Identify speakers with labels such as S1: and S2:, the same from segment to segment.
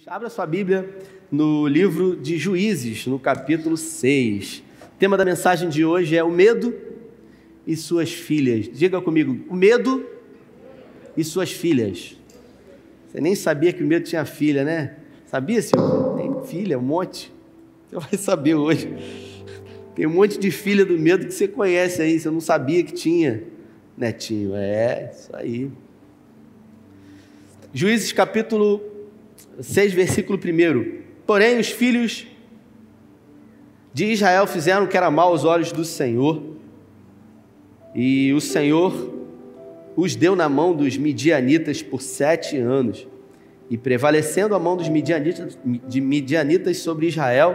S1: Abra sua Bíblia no livro de Juízes, no capítulo 6. O tema da mensagem de hoje é o medo e suas filhas. Diga comigo, o medo e suas filhas. Você nem sabia que o medo tinha filha, né? Sabia, senhor? Tem filha, um monte. Você vai saber hoje. Tem um monte de filha do medo que você conhece aí, você não sabia que tinha. Netinho, isso aí. Juízes capítulo 6, versículo 1. Porém, os filhos de Israel fizeram o que era mal aos olhos do Senhor, e o Senhor os deu na mão dos midianitas por 7 anos, e prevalecendo a mão dos midianitas sobre Israel,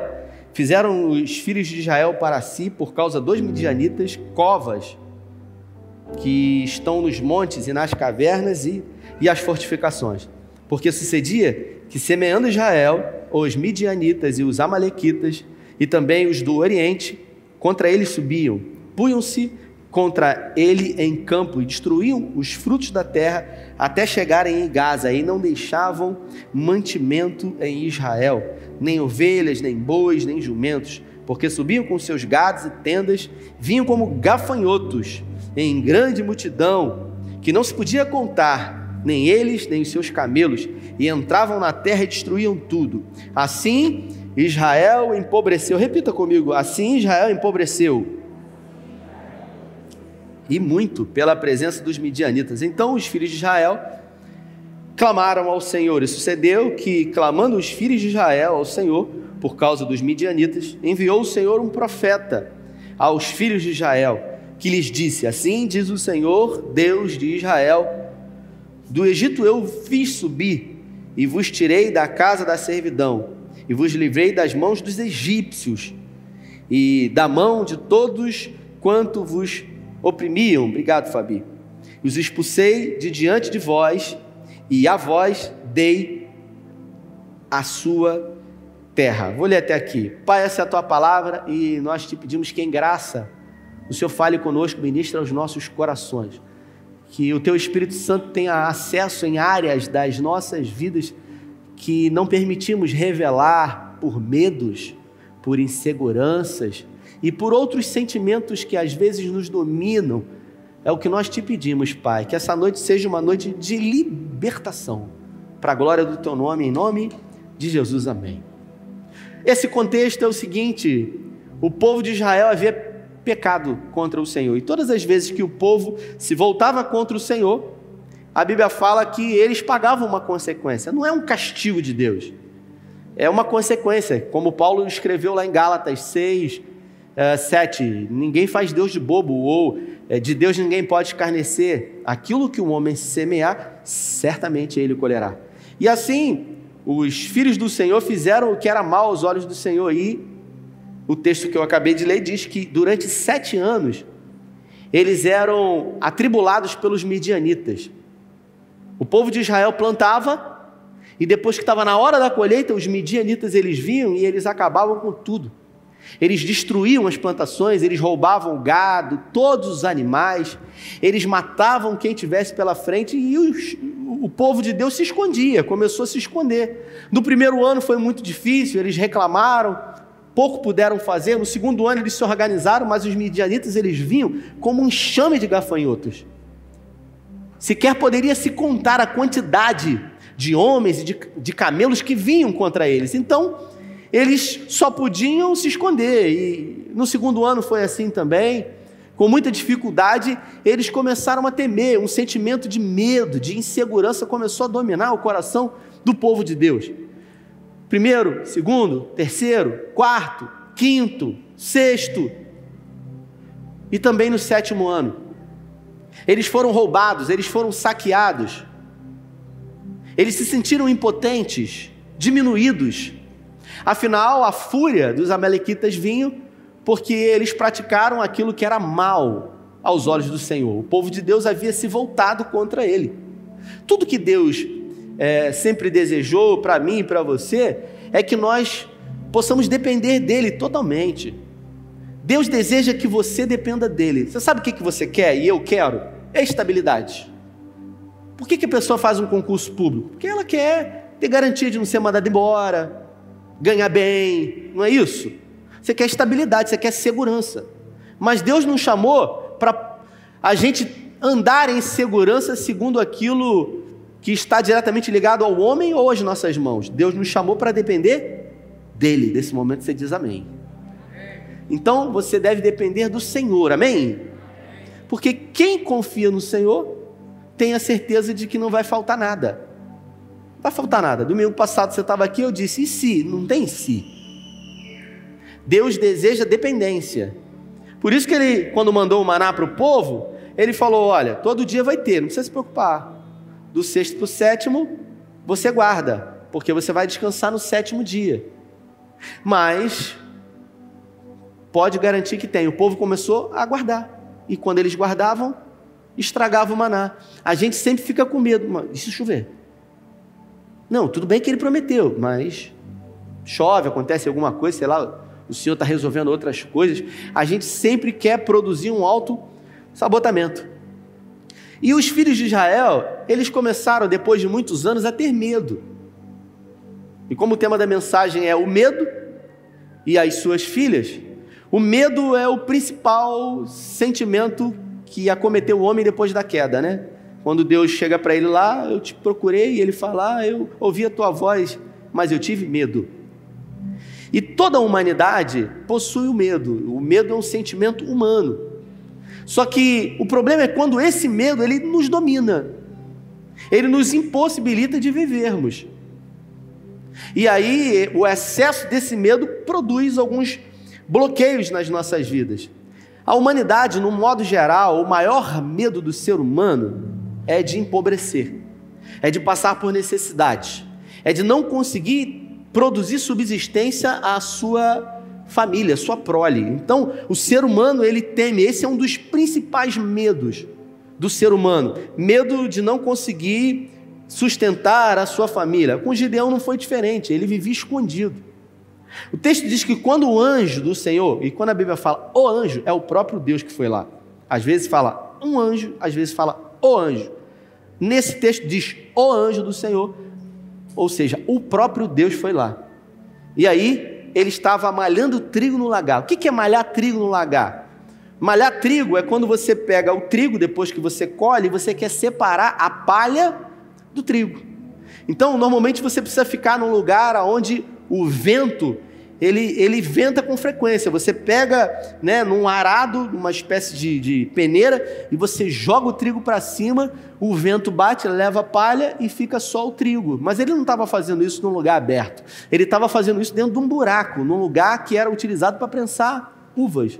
S1: fizeram os filhos de Israel para si, por causa dos midianitas, covas que estão nos montes e nas cavernas e as fortificações. Porque sucedia que, semeando Israel, os midianitas e os amalequitas, e também os do Oriente, contra ele subiam, punham-se contra ele em campo e destruíam os frutos da terra até chegarem em Gaza, e não deixavam mantimento em Israel, nem ovelhas, nem bois, nem jumentos, porque subiam com seus gados e tendas, vinham como gafanhotos em grande multidão, que não se podia contar, nem eles, nem os seus camelos, e entravam na terra e destruíam tudo. Assim Israel empobreceu. Repita comigo: assim Israel empobreceu, e muito, pela presença dos midianitas. Então os filhos de Israel clamaram ao Senhor, e sucedeu que, clamando os filhos de Israel ao Senhor por causa dos midianitas, enviou o Senhor um profeta aos filhos de Israel, que lhes disse: assim diz o Senhor, Deus de Israel: do Egito eu fiz subir, e vos tirei da casa da servidão, e vos livrei das mãos dos egípcios, e da mão de todos quanto vos oprimiam. Obrigado, Fabi. E os expulsei de diante de vós, e a vós dei a sua terra. Vou ler até aqui. Pai, essa é a tua palavra, e nós te pedimos que em graça o Senhor fale conosco, ministra aos nossos corações. Que o Teu Espírito Santo tenha acesso em áreas das nossas vidas que não permitimos revelar por medos, por inseguranças e por outros sentimentos que às vezes nos dominam. É o que nós te pedimos, Pai, que essa noite seja uma noite de libertação, para a glória do Teu nome, em nome de Jesus, amém. Esse contexto é o seguinte: o povo de Israel havia pecado contra o Senhor, e todas as vezes que o povo se voltava contra o Senhor, a Bíblia fala que eles pagavam uma consequência. Não é um castigo de Deus, é uma consequência, como Paulo escreveu lá em Gálatas 6, 7, ninguém faz Deus de bobo, ou de Deus ninguém pode escarnecer. Aquilo que o homem semear, certamente ele colherá. E assim, os filhos do Senhor fizeram o que era mal aos olhos do Senhor, e o texto que eu acabei de ler diz que durante 7 anos eles eram atribulados pelos midianitas. O povo de Israel plantava, e depois que estava na hora da colheita, os midianitas eles vinham e eles acabavam com tudo. Eles destruíam as plantações, eles roubavam o gado, todos os animais, eles matavam quem tivesse pela frente, e o povo de Deus se escondia, começou a se esconder. No primeiro ano foi muito difícil, eles reclamaram, pouco puderam fazer. No segundo ano eles se organizaram, mas os midianitas eles vinham como um enxame de gafanhotos. Sequer poderia se contar a quantidade de homens e de camelos que vinham contra eles. Então eles só podiam se esconder, e no segundo ano foi assim também. Com muita dificuldade eles começaram a temer, um sentimento de medo, de insegurança começou a dominar o coração do povo de Deus. Primeiro, segundo, terceiro, quarto, quinto, sexto, e também no 7º ano. Eles foram roubados, eles foram saqueados, eles se sentiram impotentes, diminuídos. Afinal, a fúria dos amalequitas vinha porque eles praticaram aquilo que era mal aos olhos do Senhor. O povo de Deus havia se voltado contra ele. Tudo que Deus sempre desejou para mim e para você é que nós possamos depender dele totalmente. Deus deseja que você dependa dele. Você sabe o que você quer e eu quero? É estabilidade. Por que a pessoa faz um concurso público? Porque ela quer ter garantia de não ser mandado embora, ganhar bem, não é isso? Você quer estabilidade, você quer segurança. Mas Deus nos chamou para a gente andar em segurança segundo aquilo que está diretamente ligado ao homem ou às nossas mãos. Deus nos chamou para depender dele. Nesse momento você diz amém. Então você deve depender do Senhor, amém? Porque quem confia no Senhor tem a certeza de que não vai faltar nada. Não vai faltar nada. Domingo passado você estava aqui, eu disse, e se? Não tem se. Deus deseja dependência. Por isso que ele, quando mandou o maná para o povo, ele falou, olha, todo dia vai ter, não precisa se preocupar. Do 6º para o 7º, você guarda, porque você vai descansar no 7º dia. Mas pode garantir que tem. O povo começou a guardar. E quando eles guardavam, estragava o maná. A gente sempre fica com medo. E se chover? Não, tudo bem que ele prometeu, mas chove, acontece alguma coisa, sei lá, o Senhor está resolvendo outras coisas. A gente sempre quer produzir um auto-sabotamento. E os filhos de Israel, eles começaram, depois de muitos anos, a ter medo. E como o tema da mensagem é o medo e as suas filhas, o medo é o principal sentimento que acometeu o homem depois da queda, né? Quando Deus chega para ele lá, eu te procurei, e ele fala, eu ouvi a tua voz, mas eu tive medo. E toda a humanidade possui o medo. O medo é um sentimento humano. Só que o problema é quando esse medo, ele nos domina. Ele nos impossibilita de vivermos. E aí, o excesso desse medo produz alguns bloqueios nas nossas vidas. A humanidade, no modo geral, o maior medo do ser humano é de empobrecer, é de passar por necessidades, é de não conseguir produzir subsistência à sua família, à sua prole. Então, o ser humano, ele teme, esse é um dos principais medos do ser humano, medo de não conseguir sustentar a sua família. Com Gideão não foi diferente, ele vivia escondido. O texto diz que quando o anjo do Senhor, e quando a Bíblia fala o anjo, é o próprio Deus que foi lá. Às vezes fala um anjo, às vezes fala o anjo. Nesse texto diz o anjo do Senhor, ou seja, o próprio Deus foi lá. E aí ele estava malhando trigo no lagar. O que é malhar trigo no lagar? Malhar trigo é quando você pega o trigo, depois que você colhe, e você quer separar a palha do trigo. Então, normalmente você precisa ficar num lugar onde o vento, ele venta com frequência. Você pega, né, num arado, uma espécie de peneira, e você joga o trigo para cima, o vento bate, leva a palha e fica só o trigo. Mas ele não estava fazendo isso num lugar aberto. Ele estava fazendo isso dentro de um buraco, num lugar que era utilizado para prensar uvas.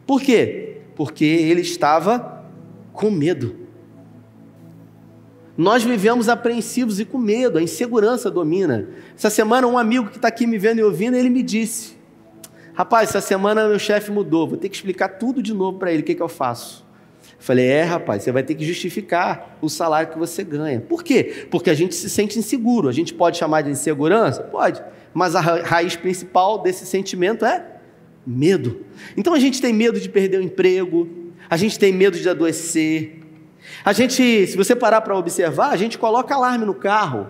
S1: Por quê? Porque ele estava com medo. Nós vivemos apreensivos e com medo, a insegurança domina. Essa semana um amigo que está aqui me vendo e ouvindo, ele me disse, rapaz, essa semana meu chefe mudou, vou ter que explicar tudo de novo para ele, o que eu faço? Eu falei, rapaz, você vai ter que justificar o salário que você ganha. Por quê? Porque a gente se sente inseguro. A gente pode chamar de insegurança? Pode, mas a raiz principal desse sentimento é medo. Então a gente tem medo de perder o emprego, a gente tem medo de adoecer. A gente, se você parar para observar, a gente coloca alarme no carro,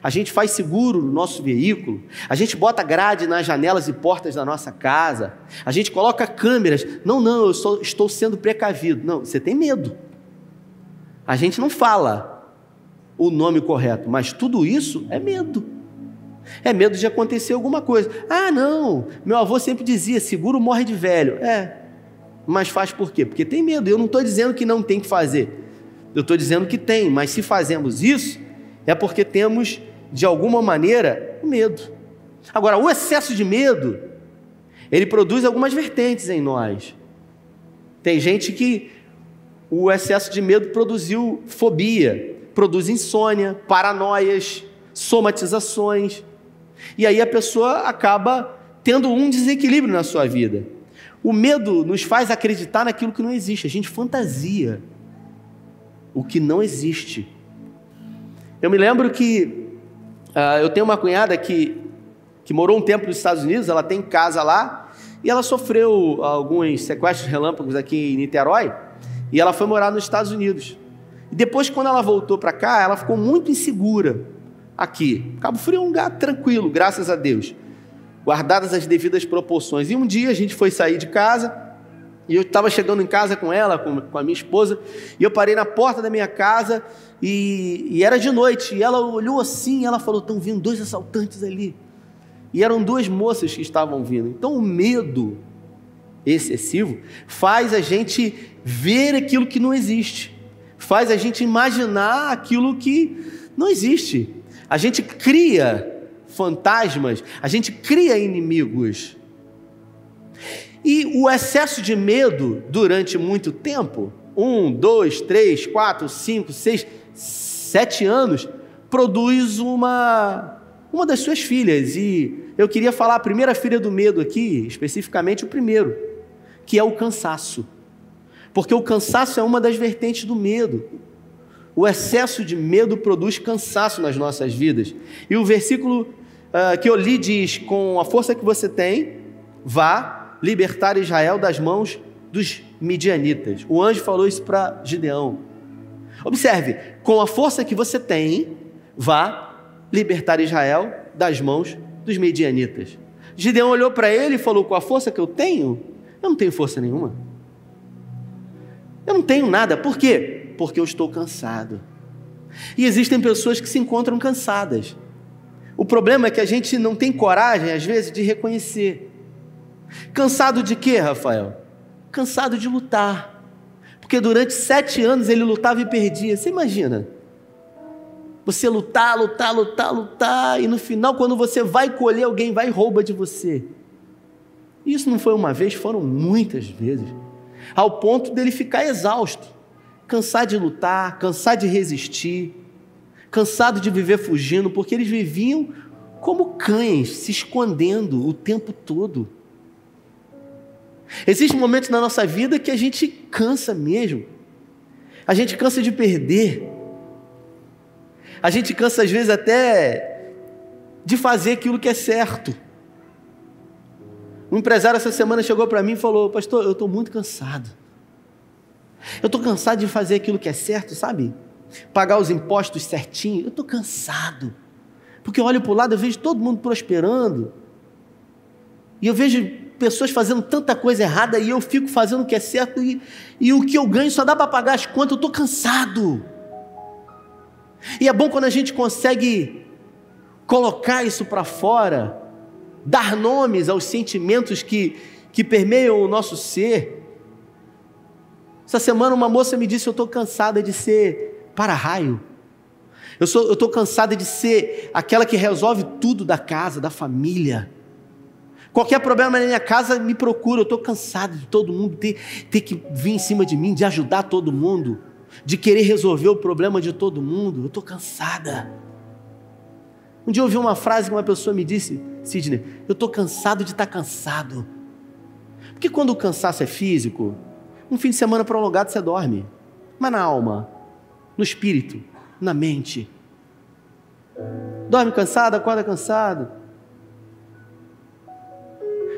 S1: a gente faz seguro no nosso veículo, a gente bota grade nas janelas e portas da nossa casa, a gente coloca câmeras. Não, eu estou sendo precavido. Não, você tem medo. A gente não fala o nome correto, mas tudo isso é medo. É medo de acontecer alguma coisa. Não, meu avô sempre dizia, seguro morre de velho. Mas faz por quê? Porque tem medo. Eu não estou dizendo que não tem que fazer. Eu estou dizendo que tem, mas se fazemos isso, é porque temos, de alguma maneira, medo. Agora, o excesso de medo, ele produz algumas vertentes em nós. Tem gente que o excesso de medo produziu fobia, produz insônia, paranoias, somatizações. E aí a pessoa acaba tendo um desequilíbrio na sua vida. O medo nos faz acreditar naquilo que não existe. A gente fantasia o que não existe. Eu me lembro que eu tenho uma cunhada que morou um tempo nos Estados Unidos, ela tem casa lá, e ela sofreu alguns sequestros relâmpagos aqui em Niterói, e ela foi morar nos Estados Unidos. E depois, quando ela voltou para cá, ela ficou muito insegura. aqui. Cabo Frio é um lugar tranquilo, graças a Deus, guardadas as devidas proporções. E um dia a gente foi sair de casa, e eu estava chegando em casa com ela, com a minha esposa, e eu parei na porta da minha casa, e era de noite, e ela olhou assim, e ela falou: estão vindo 2 assaltantes ali. E eram 2 moças que estavam vindo. Então o medo excessivo faz a gente ver aquilo que não existe, faz a gente imaginar aquilo que não existe. A gente cria fantasmas, a gente cria inimigos. E o excesso de medo durante muito tempo, 1, 2, 3, 4, 5, 6, 7 anos, produz uma das suas filhas. E eu queria falar a primeira filha do medo aqui, especificamente o primeiro, que é o cansaço. Porque o cansaço é uma das vertentes do medo. O excesso de medo produz cansaço nas nossas vidas. E o versículo que eu li diz: com a força que você tem, vá libertar Israel das mãos dos midianitas. O anjo falou isso para Gideão. Observe: com a força que você tem, vá libertar Israel das mãos dos midianitas. Gideão olhou para ele e falou: com a força que eu tenho? Eu não tenho força nenhuma. Eu não tenho nada. Por quê? Porque eu estou cansado. E existem pessoas que se encontram cansadas. O problema é que a gente não tem coragem, às vezes, de reconhecer. Cansado de quê, Rafael? Cansado de lutar. Porque durante 7 anos ele lutava e perdia. Você imagina? Você lutar, e no final, quando você vai colher, alguém vai e rouba de você. Isso não foi uma vez, foram muitas vezes. Ao ponto dele ficar exausto, cansar de lutar, cansar de resistir, cansado de viver fugindo, porque eles viviam como cães, se escondendo o tempo todo. Existem momentos na nossa vida que a gente cansa mesmo, a gente cansa de perder, a gente cansa às vezes até de fazer aquilo que é certo. Um empresário essa semana chegou para mim e falou: pastor, eu estou muito cansado. Eu estou cansado de fazer aquilo que é certo, sabe? Pagar os impostos certinho. Eu estou cansado. Porque eu olho para o lado, eu vejo todo mundo prosperando. E eu vejo pessoas fazendo tanta coisa errada e eu fico fazendo o que é certo e o que eu ganho só dá para pagar as contas. Eu estou cansado. E é bom quando a gente consegue colocar isso para fora, dar nomes aos sentimentos que permeiam o nosso ser. Essa semana uma moça me disse: eu estou cansada de ser para-raio. Eu estou cansada de ser aquela que resolve tudo da casa, da família. Qualquer problema na minha casa me procura. Eu estou cansado de todo mundo ter que vir em cima de mim, de ajudar todo mundo, de querer resolver o problema de todo mundo. Eu estou cansada. Um dia eu ouvi uma frase que uma pessoa me disse: Sidney, eu estou cansado de estar cansado. Porque quando o cansaço é físico, um fim de semana prolongado você dorme. Mas na alma, no espírito, na mente, dorme cansado, acorda cansado.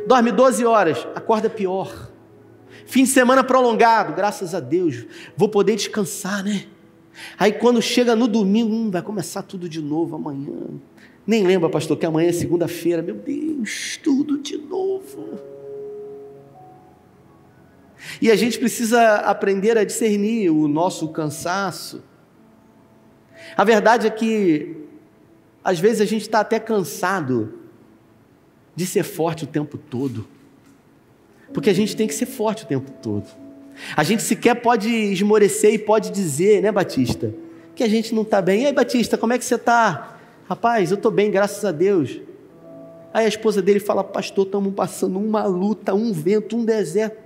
S1: Dorme 12 horas, acorda pior. Fim de semana prolongado, graças a Deus, vou poder descansar, né? Aí quando chega no domingo, vai começar tudo de novo amanhã. Nem lembra, pastor, que amanhã é segunda-feira. Meu Deus, tudo de novo. E a gente precisa aprender a discernir o nosso cansaço. A verdade é que, às vezes, a gente está até cansado de ser forte o tempo todo. Porque a gente tem que ser forte o tempo todo. A gente sequer pode esmorecer e pode dizer, né, Batista, que a gente não está bem. E aí, Batista, como é que você está? Rapaz, eu estou bem, graças a Deus. Aí a esposa dele fala: pastor, estamos passando uma luta, um vento, um deserto.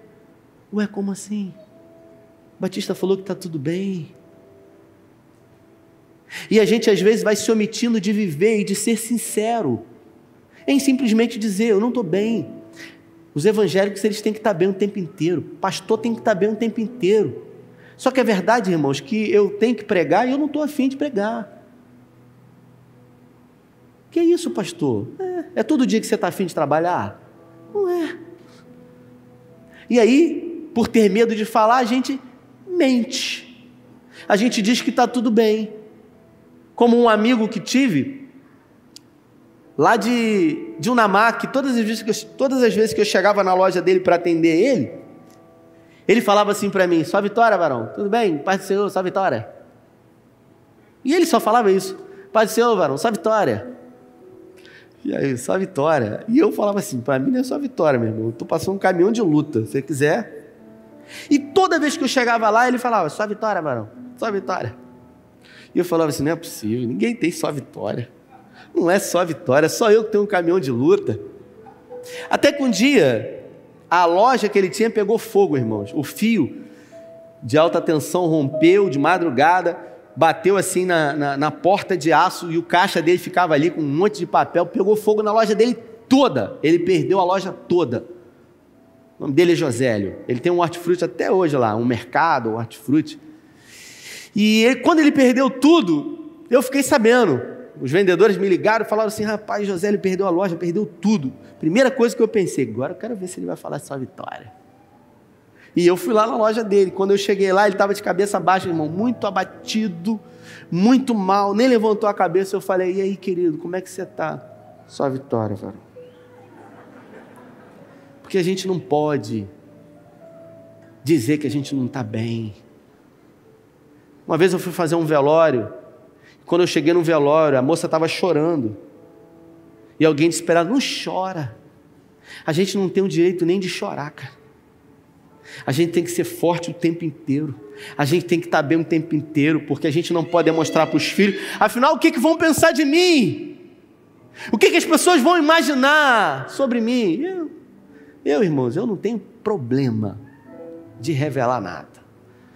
S1: Ué, como assim? Batista falou que está tudo bem. E a gente às vezes vai se omitindo de viver e de ser sincero, em simplesmente dizer: eu não estou bem. Os evangélicos, eles têm que estar bem o tempo inteiro. Pastor tem que estar bem o tempo inteiro. Só que é verdade, irmãos, que eu tenho que pregar e eu não estou afim de pregar. Que isso, pastor? É todo dia que você está afim de trabalhar? Não é. E aí, por ter medo de falar, a gente mente. A gente diz que está tudo bem. Como um amigo que tive, lá de Unamá, que todas as vezes que eu chegava na loja dele para atender ele falava assim para mim: só vitória, varão, tudo bem? Paz do Senhor, só vitória. E ele só falava isso: paz do Senhor, varão, só vitória. E aí, só vitória. E eu falava assim: para mim não é só vitória, meu irmão, eu estou passando um caminhão de luta, se você quiser. E toda vez que eu chegava lá, ele falava: só vitória, varão, só vitória. E eu falava assim: não é possível, ninguém tem só vitória. Não é só vitória, só eu que tenho um caminhão de luta. Até que um dia, a loja que ele tinha pegou fogo, irmãos. O fio de alta tensão rompeu de madrugada, bateu assim na porta de aço e o caixa dele ficava ali com um monte de papel, pegou fogo na loja dele toda. Ele perdeu a loja toda. O nome dele é Josélio. Ele tem um hortifruti até hoje lá, um mercado, um hortifruti. E quando ele perdeu tudo, eu fiquei sabendo. Os vendedores me ligaram e falaram assim: rapaz, Josélio perdeu a loja, perdeu tudo. Primeira coisa que eu pensei: agora eu quero ver se ele vai falar só vitória. E eu fui lá na loja dele. Quando eu cheguei lá, ele estava de cabeça baixa, irmão, muito abatido, muito mal, nem levantou a cabeça. Eu falei: e aí, querido, como é que você está? Só vitória, varão. Porque a gente não pode dizer que a gente não está bem. Uma vez eu fui fazer um velório. Quando eu cheguei no velório, a moça estava chorando. E alguém desesperado: não chora. A gente não tem o direito nem de chorar, cara. A gente tem que ser forte o tempo inteiro. A gente tem que estar bem o tempo inteiro, porque a gente não pode demonstrar para os filhos. Afinal, o que vão pensar de mim? O que as pessoas vão imaginar sobre mim? Irmãos, eu não tenho problema de revelar nada.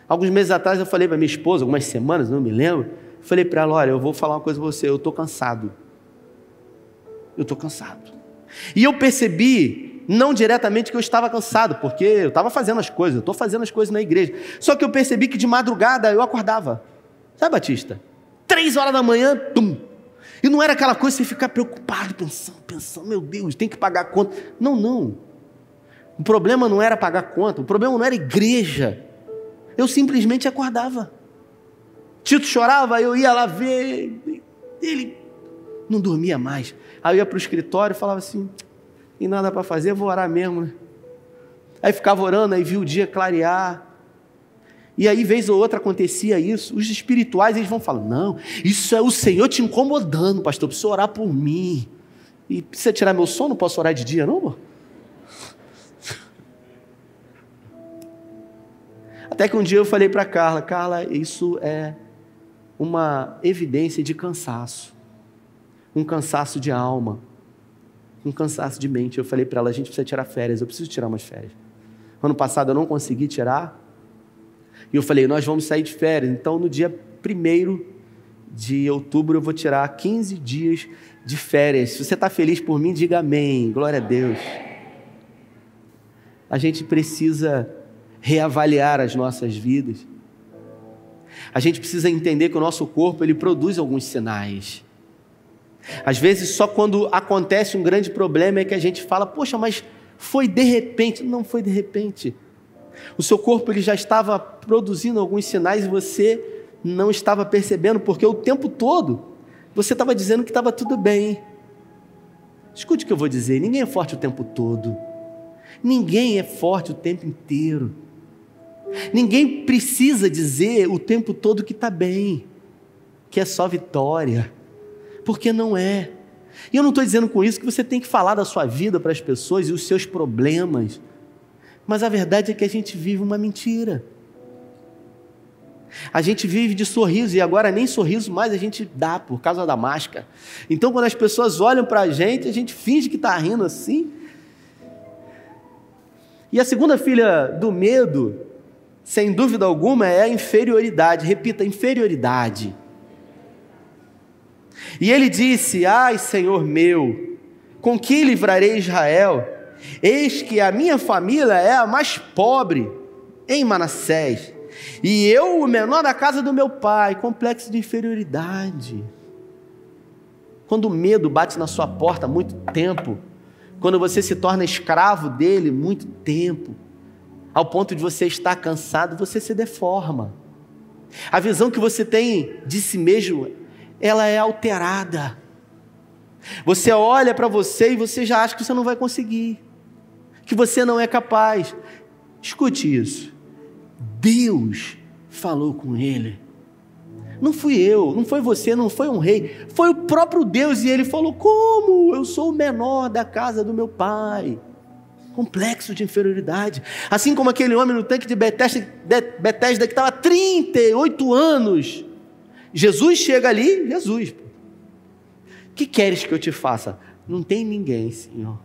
S1: Alguns meses atrás eu falei para minha esposa, algumas semanas, não me lembro. Falei para ela: olha, eu vou falar uma coisa para você, eu estou cansado. Eu estou cansado. E eu percebi, não diretamente que eu estava cansado, porque eu estava fazendo as coisas, eu estou fazendo as coisas na igreja. Só que eu percebi que de madrugada eu acordava. Sabe, Batista? 3 horas da manhã, tum. E não era aquela coisa de você ficar preocupado, pensando, meu Deus, tem que pagar a conta. Não. O problema não era pagar a conta, o problema não era igreja. Eu simplesmente acordava. Tito chorava, eu ia lá ver, ele não dormia mais. Aí eu ia para o escritório e falava assim: tem nada para fazer, vou orar mesmo, né? Aí ficava orando, aí via o dia clarear. E aí, vez ou outra, acontecia isso. Os espirituais, eles vão falar: não, isso é o Senhor te incomodando, pastor, precisa orar por mim. E precisa tirar meu sono, não posso orar de dia, não, amor? Até que um dia eu falei para Carla: Carla, isso é uma evidência de cansaço, um cansaço de alma, um cansaço de mente. Eu falei para ela: a gente precisa tirar férias, eu preciso tirar umas férias. Ano passado eu não consegui tirar, e eu falei: nós vamos sair de férias, então no dia 1º de outubro eu vou tirar 15 dias de férias. Se você está feliz por mim, diga amém, glória a Deus. A gente precisa reavaliar as nossas vidas. A gente precisa entender que o nosso corpo, ele produz alguns sinais. Às vezes, só quando acontece um grande problema é que a gente fala: poxa, mas foi de repente. Não foi de repente. O seu corpo, ele já estava produzindo alguns sinais e você não estava percebendo, porque o tempo todo você estava dizendo que estava tudo bem. Escute o que eu vou dizer: ninguém é forte o tempo todo. Ninguém é forte o tempo inteiro. Ninguém precisa dizer o tempo todo que está bem, que é só vitória, porque não é. E eu não estou dizendo com isso que você tem que falar da sua vida para as pessoas e os seus problemas, mas a verdade é que a gente vive uma mentira. A gente vive de sorriso, e agora nem sorriso mais a gente dá por causa da máscara. Então, quando as pessoas olham para a gente finge que está rindo assim. E a segunda filha do medo, sem dúvida alguma, é a inferioridade. Repita: inferioridade. E ele disse: ai, Senhor meu, com que livrarei Israel? Eis que a minha família é a mais pobre em Manassés, e eu o menor da casa do meu pai. Complexo de inferioridade. Quando o medo bate na sua porta há muito tempo, quando você se torna escravo dele muito tempo, ao ponto de você estar cansado, você se deforma. A visão que você tem de si mesmo, ela é alterada. Você olha para você e você já acha que você não vai conseguir, que você não é capaz. Escute isso. Deus falou com ele. Não fui eu, não foi você, não foi um rei, foi o próprio Deus. E ele falou: como? Eu sou o menor da casa do meu pai. Complexo de inferioridade. Assim como aquele homem no tanque de Betesda que estava há 38 anos. Jesus chega ali, Jesus: o que queres que eu te faça? Não tem ninguém, Senhor.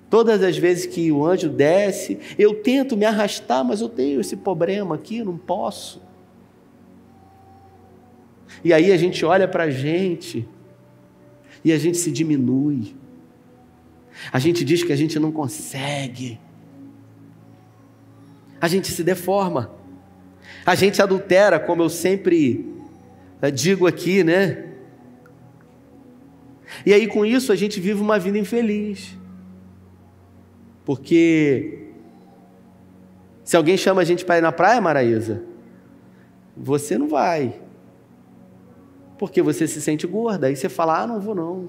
S1: Todas as vezes que o anjo desce, eu tento me arrastar, mas eu tenho esse problema aqui, não posso. E aí a gente olha para a gente e a gente se diminui. A gente diz que a gente não consegue. A gente se deforma. A gente adultera, como eu sempre digo aqui, né? E aí com isso a gente vive uma vida infeliz. Porque se alguém chama a gente para ir na praia, Maraísa, você não vai. Porque você se sente gorda. Aí você fala: não vou não.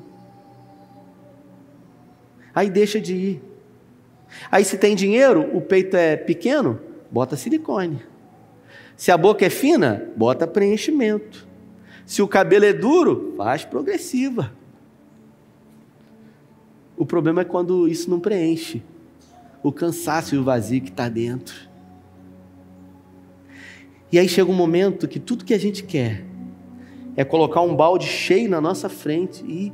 S1: Aí deixa de ir. Aí se tem dinheiro, o peito é pequeno, bota silicone. Se a boca é fina, bota preenchimento. Se o cabelo é duro, faz progressiva. O problema é quando isso não preenche o cansaço e o vazio que está dentro. E aí chega um momento que tudo que a gente quer é colocar um balde cheio na nossa frente e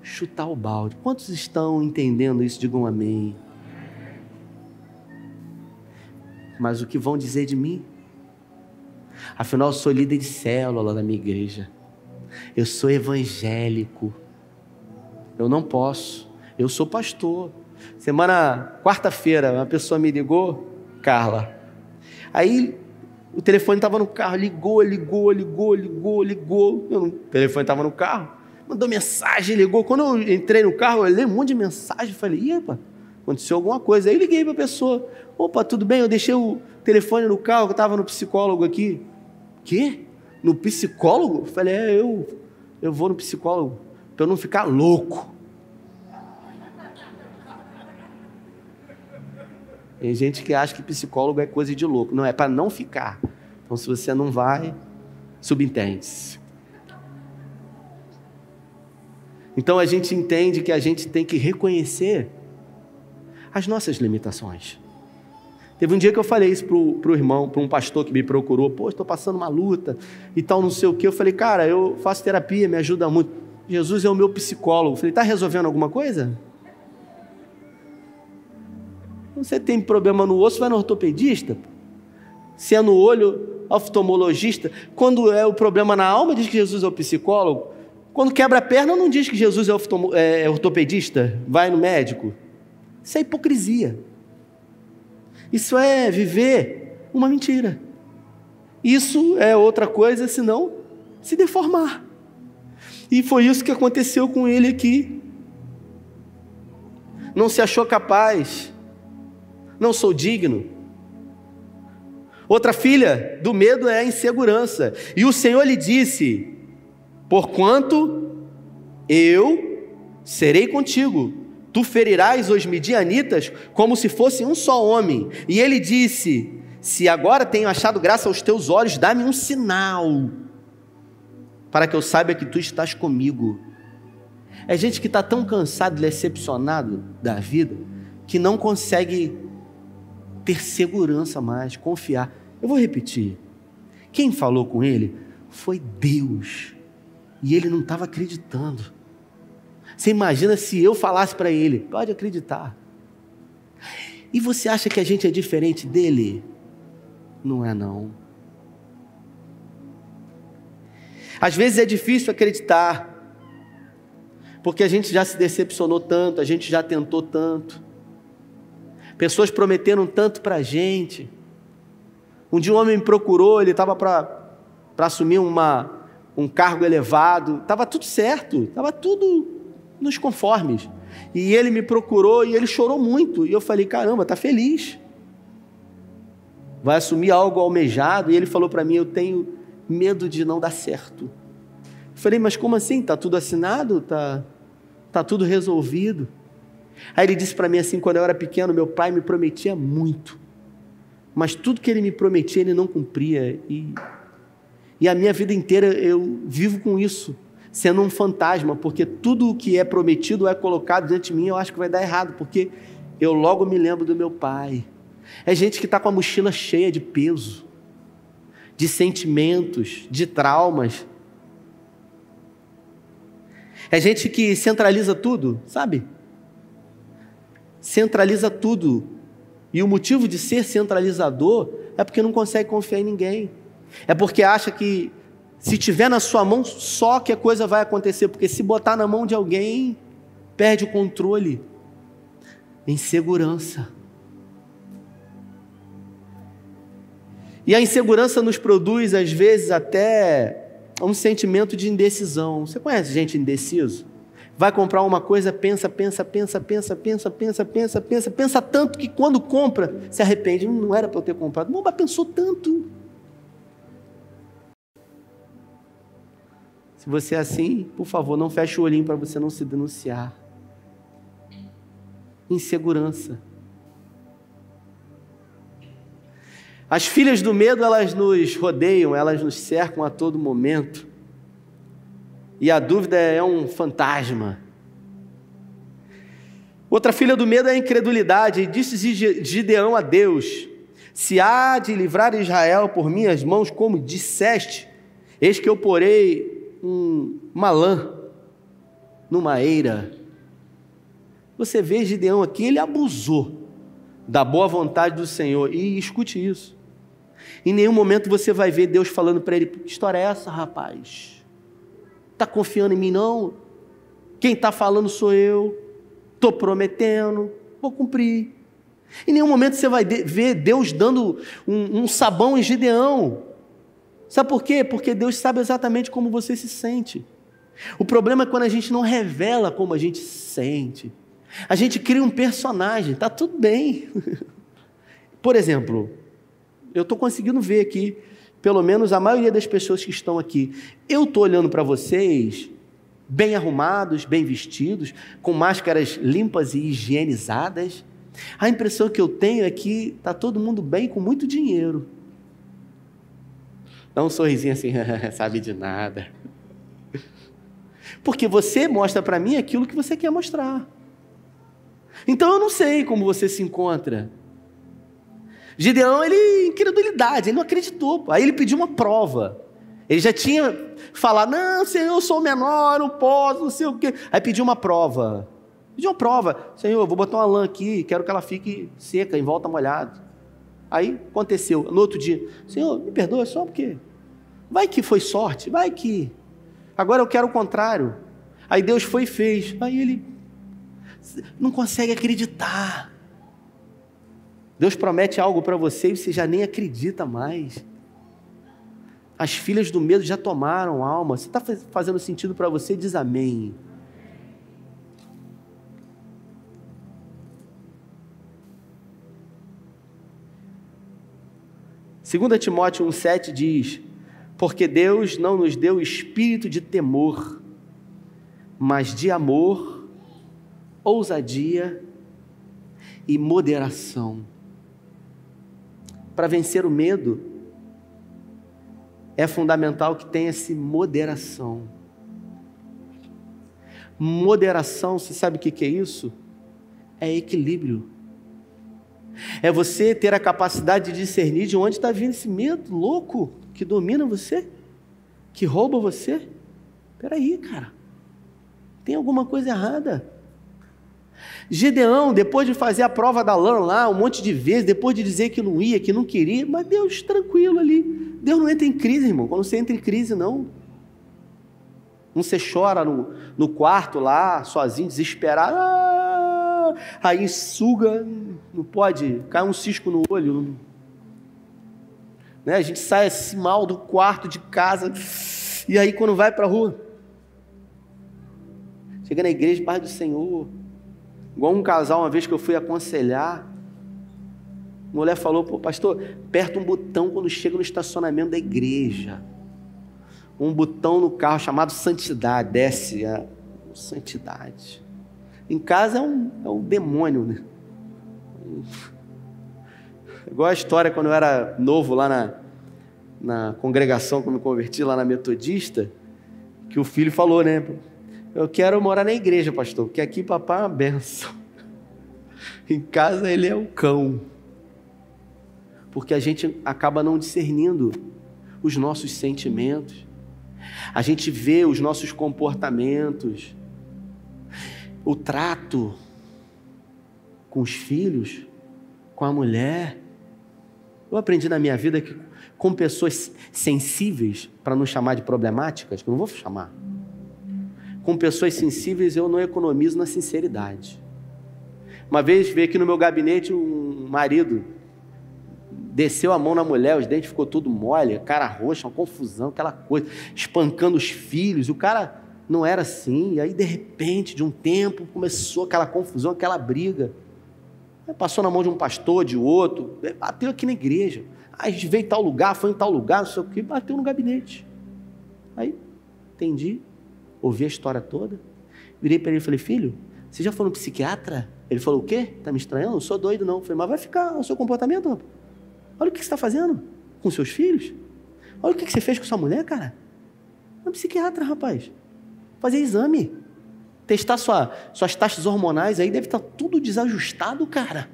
S1: chutar o balde. Quantos estão entendendo isso? Digam amém. Mas o que vão dizer de mim? Afinal, eu sou líder de célula da minha igreja. Eu sou evangélico. Eu não posso. Eu sou pastor. Quarta-feira, uma pessoa me ligou, Carla. Aí o telefone estava no carro, ligou. O telefone estava no carro, mandou mensagem, ligou. Quando eu entrei no carro, eu olhei um monte de mensagem, falei: epa, aconteceu alguma coisa. Aí liguei para a pessoa: opa, tudo bem? Eu deixei o telefone no carro, que eu estava no psicólogo aqui. Quê? No psicólogo? Eu falei: eu vou no psicólogo para eu não ficar louco. Tem gente que acha que psicólogo é coisa de louco. Não, é para não ficar. Então, se você não vai, subentende-se. Então, a gente entende que a gente tem que reconhecer as nossas limitações. Teve um dia que eu falei isso para o irmão, para um pastor que me procurou: pô, estou passando uma luta e tal, não sei o quê. Eu falei: cara, eu faço terapia, me ajuda muito. Jesus é o meu psicólogo. Eu falei: está resolvendo alguma coisa? Você tem problema no osso, vai no ortopedista. Se é no olho, oftalmologista. Quando é o problema na alma, diz que Jesus é o psicólogo. Quando quebra a perna, não diz que Jesus é ortopedista. Vai no médico. Isso é hipocrisia. Isso é viver uma mentira. Isso é outra coisa senão se deformar. E foi isso que aconteceu com ele aqui. Não se achou capaz. Não sou digno. Outra filha do medo é a insegurança. E o Senhor lhe disse: porquanto eu serei contigo, tu ferirás os midianitas como se fosse um só homem. E ele disse: se agora tenho achado graça aos teus olhos, dá-me um sinal, para que eu saiba que tu estás comigo. É gente que está tão cansado e decepcionado da vida, que não consegue ter segurança mais, confiar. Eu vou repetir. Quem falou com ele foi Deus. E ele não estava acreditando. Você imagina se eu falasse para ele: pode acreditar. E você acha que a gente é diferente dele? Não é não. Às vezes é difícil acreditar, porque a gente já se decepcionou tanto, a gente já tentou tanto. Pessoas prometeram tanto para a gente. Um dia um homem me procurou, ele estava para assumir um cargo elevado, estava tudo certo, estava tudo nos conformes. E ele me procurou e ele chorou muito. E eu falei: caramba, está feliz. Vai assumir algo almejado. E ele falou para mim: eu tenho medo de não dar certo. falei, mas como assim? Está tudo assinado? Tá tudo resolvido? Aí ele disse para mim assim, quando eu era pequeno, meu pai me prometia muito, mas tudo que ele me prometia, ele não cumpria, e a minha vida inteira eu vivo com isso, sendo um fantasma, porque tudo o que é prometido é colocado diante de mim, eu acho que vai dar errado, porque eu logo me lembro do meu pai. É gente que está com a mochila cheia de peso, de sentimentos, de traumas. É gente que centraliza tudo, sabe? Centraliza tudo. E o motivo de ser centralizador é porque não consegue confiar em ninguém. É porque acha que se tiver na sua mão, só que a coisa vai acontecer. Porque se botar na mão de alguém, perde o controle. Insegurança. E a insegurança nos produz, às vezes, até um sentimento de indecisão. Você conhece gente indeciso? Vai comprar uma coisa, pensa tanto que quando compra, se arrepende. Não era para eu ter comprado. Mas pensou tanto. Se você é assim, por favor, não feche o olhinho para você não se denunciar. Insegurança. As filhas do medo, elas nos rodeiam, elas nos cercam a todo momento. E a dúvida é um fantasma. Outra filha do medo é a incredulidade. E disse Gideão a Deus: se há de livrar Israel por minhas mãos, como disseste, eis que eu porei uma lã numa eira. Você vê Gideão aqui, ele abusou da boa vontade do Senhor. E escute isso. Em nenhum momento você vai ver Deus falando para ele: que história é essa, rapaz? Está confiando em mim, não? Quem está falando sou eu. Estou prometendo, vou cumprir. Em nenhum momento você vai ver Deus dando um sabão em Gideão. Sabe por quê? Porque Deus sabe exatamente como você se sente. O problema é quando a gente não revela como a gente se sente. A gente cria um personagem, está tudo bem. Por exemplo, eu estou conseguindo ver aqui, pelo menos a maioria das pessoas que estão aqui, eu estou olhando para vocês, bem arrumados, bem vestidos, com máscaras limpas e higienizadas. A impressão que eu tenho é que está todo mundo bem, com muito dinheiro. Dá um sorrisinho assim, sabe de nada. Porque você mostra para mim aquilo que você quer mostrar. Então eu não sei como você se encontra. Gideão, incredulidade, ele não acreditou. Aí ele pediu uma prova. Ele já tinha falado: não, Senhor, eu sou o menor, não posso, não sei o quê. Aí pediu uma prova. Pediu uma prova: Senhor, eu vou botar uma lã aqui, quero que ela fique seca, em volta molhada. Aí aconteceu. No outro dia: Senhor, me perdoa, só porque vai que foi sorte, vai que agora eu quero o contrário. Aí Deus foi e fez. Aí ele não consegue acreditar. Deus promete algo para você e você já nem acredita mais. As filhas do medo já tomaram alma. Se está fazendo sentido para você, diz amém. Segunda Timóteo 1,7 diz: porque Deus não nos deu espírito de temor, mas de amor, ousadia e moderação. Para vencer o medo, é fundamental que tenha-se moderação. Moderação, você sabe o que é isso? É equilíbrio. É você ter a capacidade de discernir de onde está vindo esse medo louco que domina você, que rouba você. Espera aí, cara, tem alguma coisa errada. Gideão, depois de fazer a prova da lã lá, um monte de vezes, depois de dizer que não ia, que não queria, mas Deus tranquilo ali. Deus não entra em crise, irmão. Quando você entra em crise, não você chora no quarto lá, sozinho, desesperado, aí suga, não pode, cai um cisco no olho, né? A gente sai assim mal do quarto de casa, e aí quando vai para a rua, chega na igreja, paz do Senhor. Igual um casal, uma vez que eu fui aconselhar, a mulher falou: pô, pastor, aperta um botão quando chega no estacionamento da igreja. um botão no carro chamado santidade, desce a santidade. Em casa é um demônio, né? Igual a história quando eu era novo lá na congregação que eu me converti, lá na Metodista, que o filho falou, né? Eu quero morar na igreja, pastor, porque aqui papai é uma benção. Em casa ele é um cão. Porque a gente acaba não discernindo os nossos sentimentos. A gente vê os nossos comportamentos, o trato com os filhos, com a mulher. Eu aprendi na minha vida que com pessoas sensíveis, para não chamar de problemáticas, que eu não vou chamar, com pessoas sensíveis eu não economizo na sinceridade. Uma vez veio aqui no meu gabinete um marido, desceu a mão na mulher, os dentes ficou tudo mole, cara roxa, uma confusão, aquela coisa, espancando os filhos, e o cara não era assim, e aí de repente, de um tempo, começou aquela confusão, aquela briga, aí passou na mão de um pastor, de outro, bateu aqui na igreja, aí a gente veio em tal lugar, foi em tal lugar, não sei o que, bateu no gabinete. Aí, entendi, ouvi a história toda, virei para ele e falei, filho, você já foi no psiquiatra? Ele falou, o quê? Tá me estranhando? Não sou doido não. Eu falei, mas vai ficar o seu comportamento, rapaz. Olha o que você está fazendo com seus filhos. Olha o que você fez com sua mulher, cara. É um psiquiatra, rapaz. Fazer exame. Testar suas taxas hormonais aí, deve estar tudo desajustado, cara.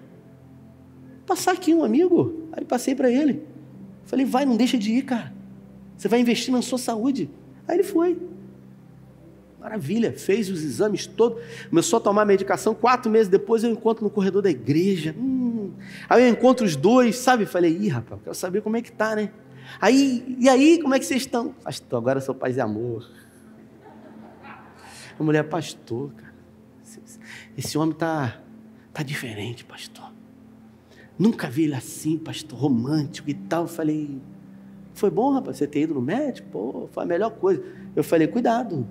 S1: Passar aqui um amigo. Aí passei para ele. Falei, vai, não deixa de ir, cara. Você vai investir na sua saúde. Aí ele foi. Maravilha, fez os exames todos, começou a tomar medicação, 4 meses depois eu encontro no corredor da igreja, aí eu encontro os dois, sabe, falei, ih rapaz, quero saber como é que tá, né, e aí, como é que vocês estão? Pastor, agora eu sou paz e amor. A mulher, pastor, cara, esse homem tá diferente, pastor, nunca vi ele assim, pastor, romântico e tal. Eu falei, foi bom, rapaz, você ter ido no médico? Pô, foi a melhor coisa. Eu falei, cuidado,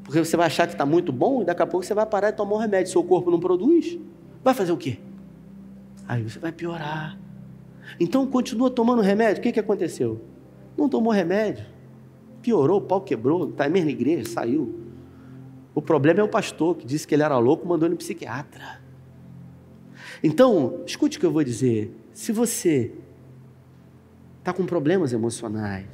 S1: porque você vai achar que está muito bom e daqui a pouco você vai parar de tomar um remédio. Seu corpo não produz, vai fazer o quê? Aí você vai piorar. Então continua tomando remédio. O que aconteceu? Não tomou remédio, piorou, o pau quebrou, está mesmo na igreja, saiu. O problema é o pastor que disse que ele era louco, mandou ele no psiquiatra. Então, escute o que eu vou dizer. Se você está com problemas emocionais,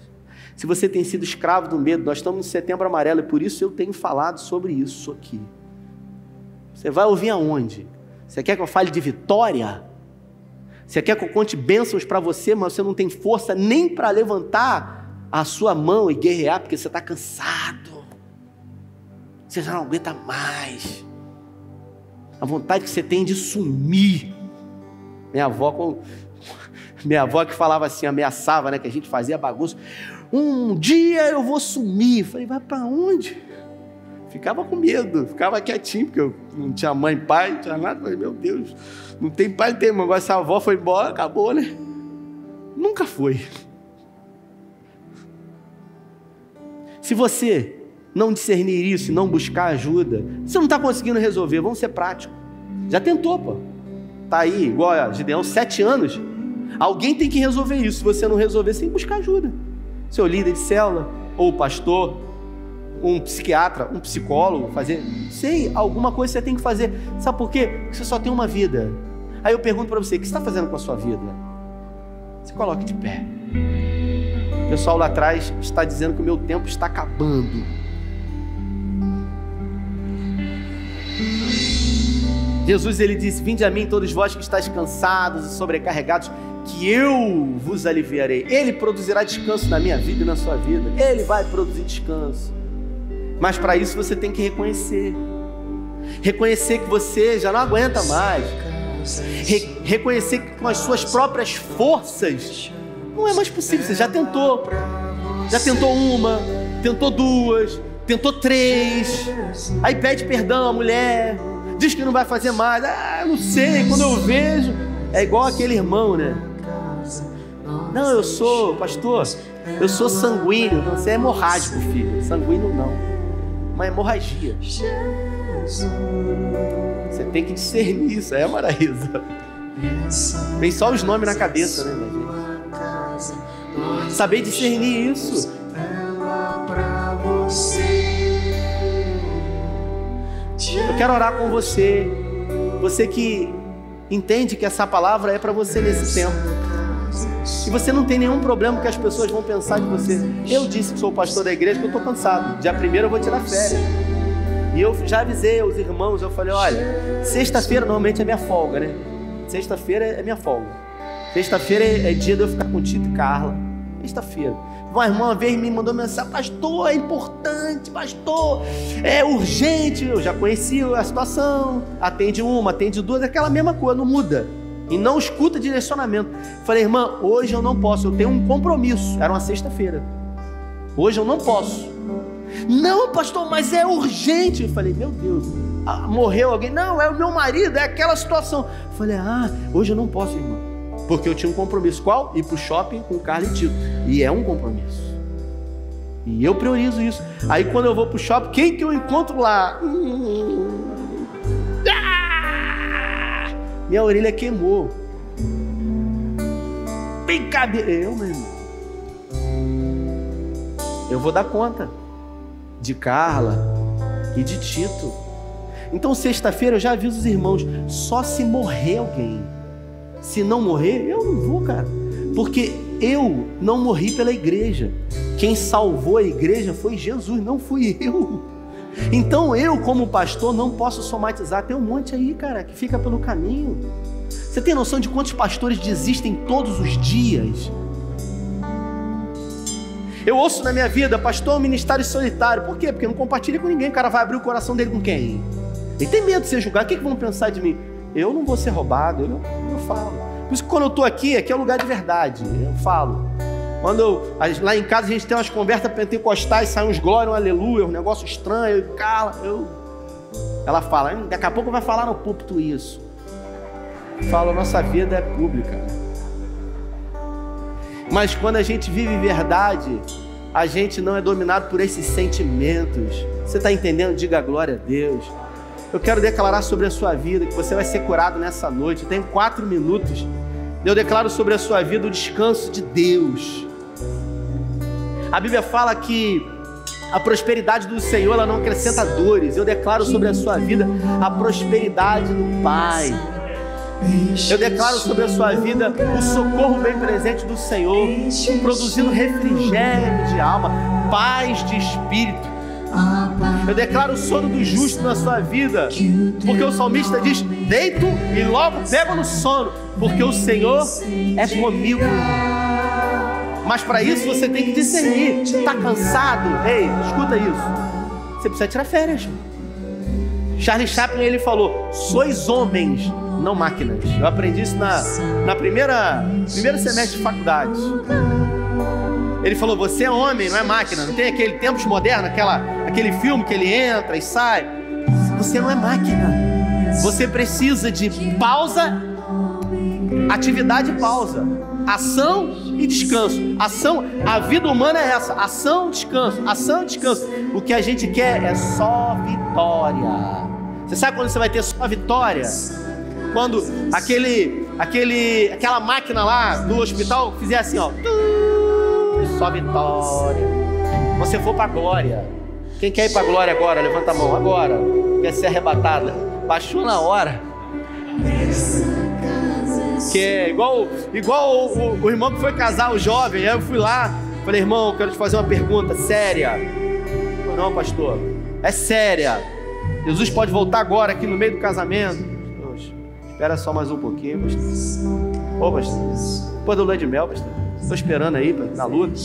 S1: se você tem sido escravo do medo, nós estamos no Setembro Amarelo e por isso eu tenho falado sobre isso aqui. Você vai ouvir aonde? Você quer que eu fale de vitória? Você quer que eu conte bênçãos para você, mas você não tem força nem para levantar a sua mão e guerrear, porque você está cansado. Você já não aguenta mais. A vontade que você tem de sumir. Minha avó que falava assim, ameaçava, né, que a gente fazia bagunça. Um dia eu vou sumir. Falei, vai para onde? Ficava com medo, ficava quietinho, porque eu não tinha mãe, pai, não tinha nada. Falei, meu Deus, não tem pai, não tem mãe. Agora se a avó foi embora, acabou, né? Nunca foi. Se você não discernir isso e não buscar ajuda, você não está conseguindo resolver, vamos ser práticos. Já tentou, pô. Está aí, igual a Gideão, 7 anos. Alguém tem que resolver isso. Se você não resolver, você tem que buscar ajuda. Seu líder de célula, ou pastor, um psiquiatra, um psicólogo, sei, alguma coisa você tem que fazer. Sabe por quê? Porque você só tem uma vida. Aí eu pergunto para você, o que você está fazendo com a sua vida? Se coloque de pé. O pessoal lá atrás está dizendo que o meu tempo está acabando. Jesus, ele disse, vinde a mim todos vós que estáis cansados e sobrecarregados, que eu vos aliviarei. Ele produzirá descanso na minha vida e na sua vida. Ele vai produzir descanso. Mas para isso você tem que reconhecer. Reconhecer que você já não aguenta mais. Reconhecer que com as suas próprias forças não é mais possível. Você já tentou. Já tentou uma, tentou 2, tentou 3. Aí pede perdão à mulher. Diz que não vai fazer mais. Ah, não sei, quando eu vejo. É igual aquele irmão, né? Não, eu sou, pastor, eu sou sanguíneo. Não, você é hemorrágico, filho. Sanguíneo não. Uma hemorragia. Você tem que discernir isso, Maraísa. Vem só os nomes na cabeça, né, minha gente? Saber discernir isso. quero orar com você, você que entende que essa palavra é para você nesse tempo. E você não tem nenhum problema que as pessoas vão pensar de você. Eu disse que sou o pastor da igreja que eu estou cansado. Dia 1º eu vou tirar férias. E eu já avisei aos irmãos, eu falei, olha, sexta-feira normalmente é minha folga, né? Sexta-feira é minha folga. Sexta-feira é dia de eu ficar com Tito e Carla. Sexta-feira. Uma irmã uma vez me mandou mensagem, pastor, é importante, pastor, é urgente. Eu já conheci a situação, atende uma, atende duas, aquela mesma coisa, não muda. E não escuta direcionamento. Falei, irmã, hoje eu não posso, eu tenho um compromisso. Era uma sexta-feira. Hoje eu não posso. Não, pastor, mas é urgente. Eu falei, meu Deus, morreu alguém? Não, é o meu marido, é aquela situação. Eu falei, hoje eu não posso, irmã. Porque eu tinha um compromisso. Qual? Ir pro shopping com o Carlos e Tito. E é um compromisso. E eu priorizo isso. Aí quando eu vou pro shopping, quem que eu encontro lá? Minha orelha queimou. Brincadeira. Meu irmão. Eu vou dar conta de Carla e de Tito. Então sexta-feira eu já aviso os irmãos, só se morrer alguém. Se não morrer, eu não vou, cara. Porque eu não morri pela igreja. Quem salvou a igreja foi Jesus, não fui eu. Então eu, como pastor, não posso somatizar. Tem um monte aí, cara, que fica pelo caminho. Você tem noção de quantos pastores desistem todos os dias? Eu ouço na minha vida, pastor, ministério solitário. Por quê? Porque não compartilha com ninguém. O cara vai abrir o coração dele com quem? Ele tem medo de ser julgado. O que vão pensar de mim? Eu não vou ser roubado, eu falo. Por isso que quando eu estou aqui é o lugar de verdade. Eu falo. Lá em casa a gente tem umas conversas pentecostais, saem uns glória, um aleluia, um negócio estranho, ela fala, daqui a pouco vai falar no púlpito isso. Eu falo, nossa vida é pública. Mas quando a gente vive verdade, a gente não é dominado por esses sentimentos. Você está entendendo? Diga glória a Deus. Eu quero declarar sobre a sua vida que você vai ser curado nessa noite. Eu tenho 4 minutos. Eu declaro sobre a sua vida o descanso de Deus. A Bíblia fala que a prosperidade do Senhor, ela não acrescenta dores. Eu declaro sobre a sua vida a prosperidade do Pai. Eu declaro sobre a sua vida o socorro bem presente do Senhor, produzindo refrigério de alma, paz de espírito. Eu declaro o sono do justo na sua vida, porque o salmista diz, deito e logo pego no sono, porque o Senhor é comigo. Mas para isso você tem que discernir. Está cansado? Ei, escuta isso. Você precisa tirar férias. Charlie Chaplin, ele falou, sois homens, não máquinas. Eu aprendi isso na primeiro semestre de faculdade. Ele falou, você é homem, não é máquina. Não tem aquele Tempos Modernos, aquele filme que ele entra e sai. Você não é máquina. Você precisa de pausa, atividade e pausa. Ação e descanso. A vida humana é essa. Ação, descanso. Ação, descanso. O que a gente quer é só vitória. Você sabe quando você vai ter só vitória? Quando aquela máquina lá do hospital fizer assim, ó. Só vitória. Você for para a glória. Quem quer ir para a glória agora? Levanta a mão. Agora. Quer ser arrebatada? Baixou na hora. Que é igual o irmão que foi casar, o jovem. Aí eu fui lá. Falei, irmão, quero te fazer uma pergunta séria. Não, pastor. É séria. Jesus pode voltar agora aqui no meio do casamento? Poxa, espera só mais um pouquinho, pastor. Ô, pastor. Depois do lua de mel, pastor. Estou esperando aí na luta.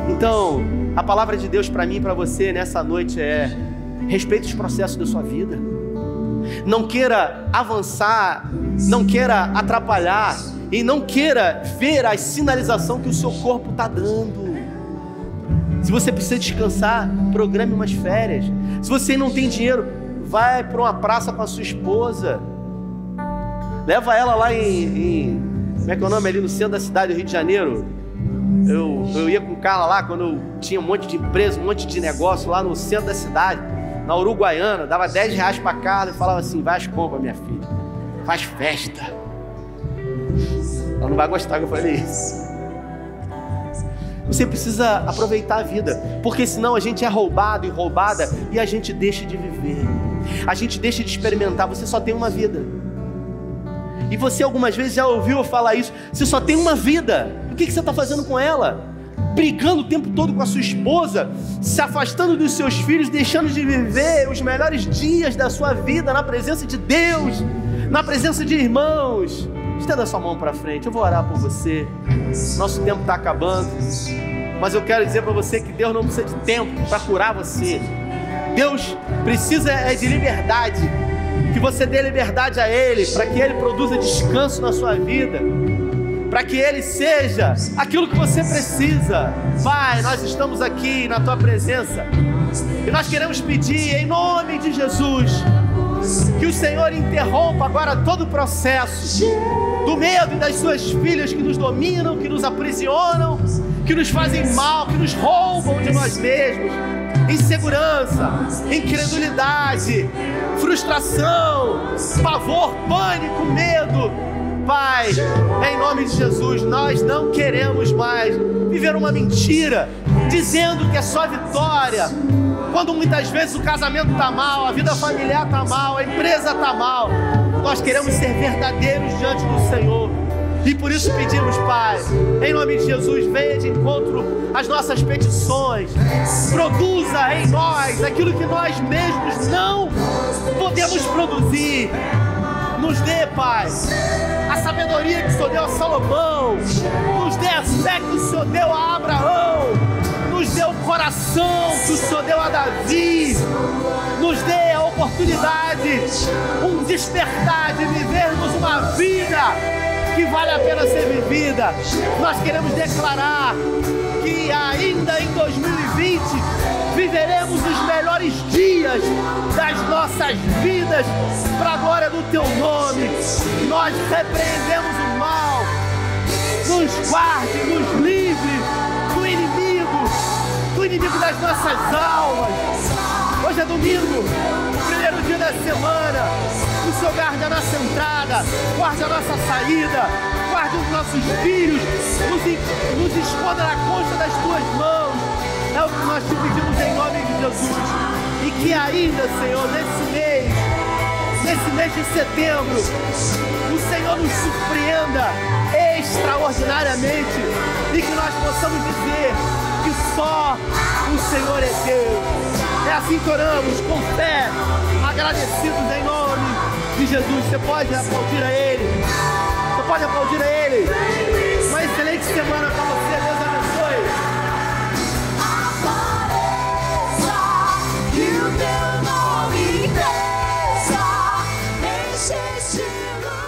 S1: Então, a palavra de Deus para mim e para você nessa noite é: respeite os processos da sua vida. Não queira avançar, não queira atrapalhar e não queira ver a sinalização que o seu corpo está dando. Se você precisa descansar, programe umas férias. Se você não tem dinheiro, vai para uma praça com a sua esposa. Leva ela lá como é que é o nome? Ali no centro da cidade do Rio de Janeiro. Eu ia com o Carla lá quando eu tinha um monte de empresa, um monte de negócio lá no centro da cidade, na Uruguaiana. Dava R$10 para Carla e falava assim: vai às compras, minha filha, faz festa. Ela não vai gostar que eu falei isso. Você precisa aproveitar a vida, porque senão a gente é roubado e roubada e a gente deixa de viver. A gente deixa de experimentar. Você só tem uma vida. E você algumas vezes já ouviu eu falar isso. Você só tem uma vida. O que você está fazendo com ela? Brigando o tempo todo com a sua esposa, se afastando dos seus filhos, deixando de viver os melhores dias da sua vida na presença de Deus, na presença de irmãos. Estenda a sua mão para frente, eu vou orar por você. Nosso tempo está acabando, mas eu quero dizer para você que Deus não precisa de tempo para curar você. Deus precisa de liberdade, que você dê liberdade a Ele, para que Ele produza descanso na sua vida, para que Ele seja aquilo que você precisa. Pai, nós estamos aqui na Tua presença e nós queremos pedir em nome de Jesus que o Senhor interrompa agora todo o processo do medo e das suas filhas que nos dominam, que nos aprisionam, que nos fazem mal, que nos roubam de nós mesmos. Insegurança, incredulidade, frustração, pavor, pânico, medo. Pai, em nome de Jesus, nós não queremos mais viver uma mentira, dizendo que é só vitória, quando muitas vezes o casamento está mal, a vida familiar está mal, a empresa está mal. Nós queremos ser verdadeiros diante do Senhor. E por isso pedimos, Pai, em nome de Jesus, venha de encontro às nossas petições. Produza em nós aquilo que nós mesmos não podemos produzir. Nos dê, Pai, a sabedoria que o Senhor deu a Salomão. Nos dê a fé que o Senhor deu a Abraão. Nos dê o coração que o Senhor deu a Davi. Nos dê a oportunidade, um despertar de vivermos uma vida que vale a pena ser vivida. Nós queremos declarar que ainda em 2020 viveremos os melhores dias das nossas vidas para a glória do Teu nome. Nós repreendemos o mal, nos guarde, nos livre do inimigo das nossas almas. Hoje é domingo, o primeiro dia da semana. O Senhor guarde a nossa entrada, guarde a nossa saída, guarde os nossos filhos, nos esconda na concha das Tuas mãos. É o que nós te pedimos em nome de Jesus. E que ainda, Senhor, nesse mês de setembro, o Senhor nos surpreenda extraordinariamente e que nós possamos dizer que só o Senhor é Deus. É assim que oramos, com fé, agradecidos em nome de Jesus. Você pode aplaudir a Ele. Você pode aplaudir a Ele. Uma excelente semana para você. Deus abençoe.
S2: Apareça, que o Teu nome cresça, enche este lugar.